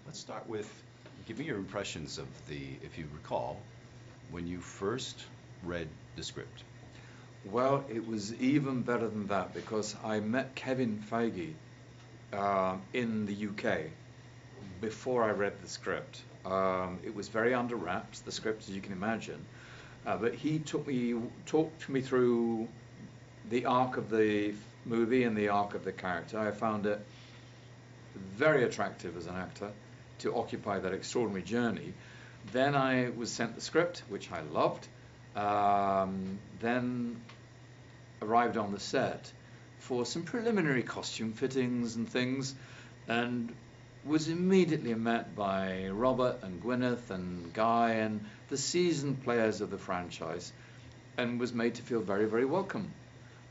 Let's start with, give me your impressions of if you recall, when you first read the script. Well, it was even better than that because I met Kevin Feige in the UK before I read the script. It was very under wraps, the script, as you can imagine. But he talked me through the arc of the movie and the arc of the character. I found it very attractive as an actor to occupy that extraordinary journey. Then I was sent the script, which I loved. Then arrived on the set for some preliminary costume fittings and things, and was immediately met by Robert and Gwyneth and Guy and the seasoned players of the franchise, and was made to feel very, very welcome.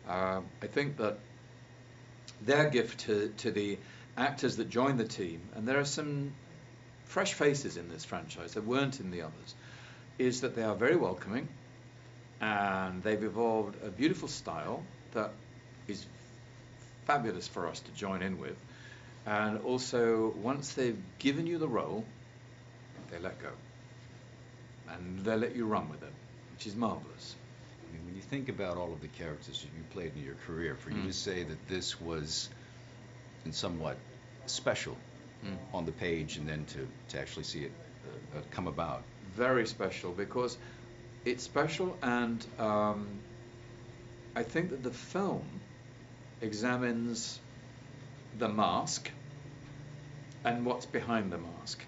I think that their gift to the actors that join the team, and there are some fresh faces in this franchise that weren't in the others, is that they are very welcoming, and they've evolved a beautiful style that is fabulous for us to join in with. And also, once they've given you the role, they let go. And they let you run with it, which is marvelous. I mean, when you think about all of the characters that you played in your career, for you to say that this was in somewhat special on the page and then to actually see it come about. Very special, because it's special, and I think that the film examines the mask and what's behind the mask.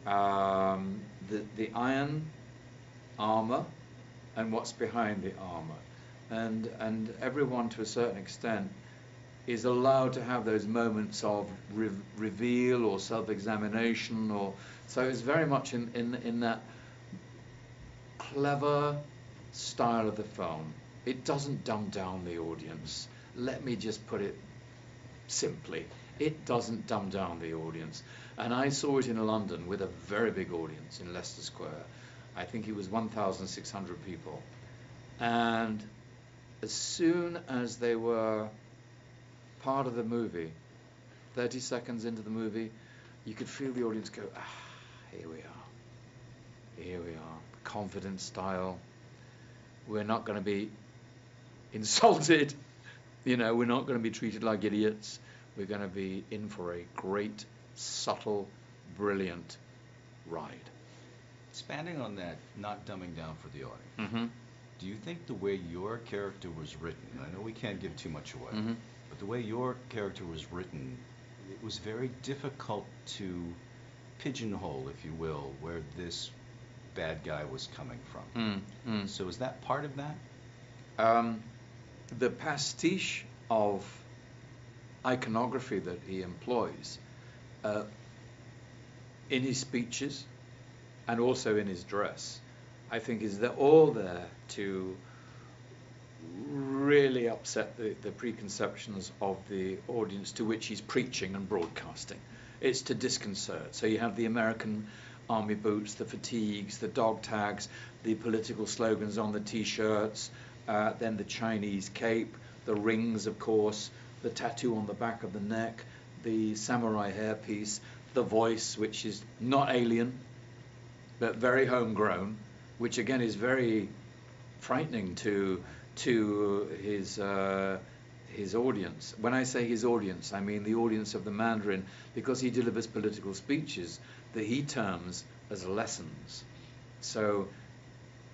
The iron armor and what's behind the armor. And everyone, to a certain extent, is allowed to have those moments of reveal or self-examination, or so it's very much in that clever style of the film. It doesn't dumb down the audience. Let me just put it simply. It doesn't dumb down the audience. And I saw it in London with a very big audience in Leicester Square. I think it was 1,600 people. And as soon as they were part of the movie, 30 seconds into the movie, you could feel the audience go, here we are. Here we are. Confident style. We're not going to be insulted. You know, we're not going to be treated like idiots. We're going to be in for a great, subtle, brilliant ride. Expanding on that, not dumbing down for the audience, do you think the way your character was written, and I know we can't give too much away, but the way your character was written, it was very difficult to pigeonhole, if you will, where this bad guy was coming from. So is that part of that? The pastiche of iconography that he employs in his speeches and also in his dress, I think is all there to really upset the preconceptions of the audience to which he's preaching and broadcasting. It's to disconcert. So you have the American army boots, the fatigues, the dog tags, the political slogans on the T-shirts, then the Chinese cape, the rings, of course, the tattoo on the back of the neck, the samurai hairpiece, the voice, which is not alien, but very homegrown, which again is very frightening to his audience. When I say his audience, I mean the audience of the Mandarin, because he delivers political speeches that he terms as lessons. So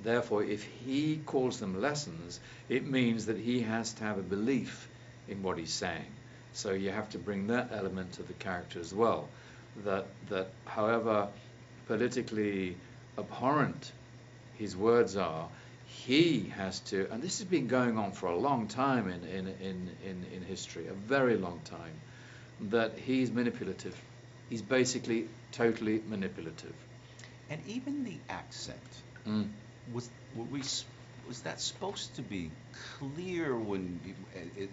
therefore, if he calls them lessons, it means that he has to have a belief in what he's saying. So you have to bring that element to the character as well, that however politically abhorrent his words are, he has to, and this has been going on for a long time in history, a very long time, that he's manipulative. He's basically totally manipulative. And even the accent, was that supposed to be clear when,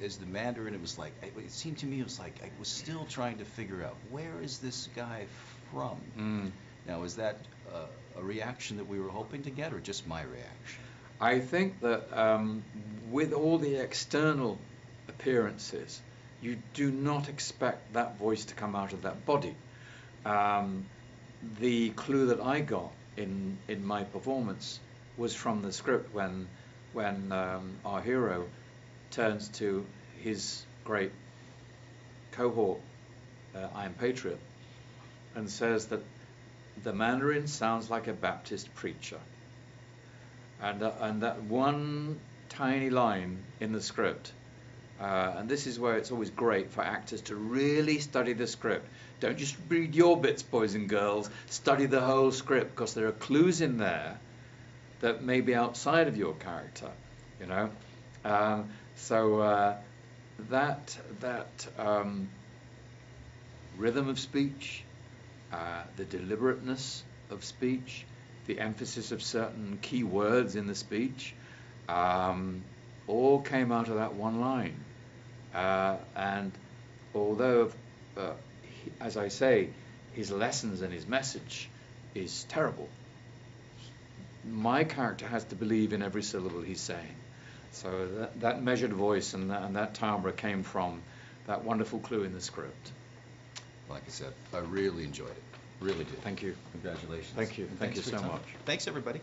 as the Mandarin, it was like, it seemed to me it was like I was still trying to figure out, where is this guy from? Now, is that a reaction that we were hoping to get, or just my reaction? I think that with all the external appearances, you do not expect that voice to come out of that body. The clue that I got in my performance was from the script when our hero turns to his great cohort, Iron Patriot, and says that the Mandarin sounds like a Baptist preacher. And that one tiny line in the script, and this is where it's always great for actors to really study the script. Don't just read your bits, boys and girls. Study the whole script, because there are clues in there that may be outside of your character, you know. That rhythm of speech, the deliberateness of speech, the emphasis of certain key words in the speech, all came out of that one line. And although, as I say, his lessons and his message is terrible, my character has to believe in every syllable he's saying. So that measured voice and that timbre came from that wonderful clue in the script. Like I said, I really enjoyed it. Really did. Thank you. Congratulations. Thank you. Thank you so much. Thanks, everybody.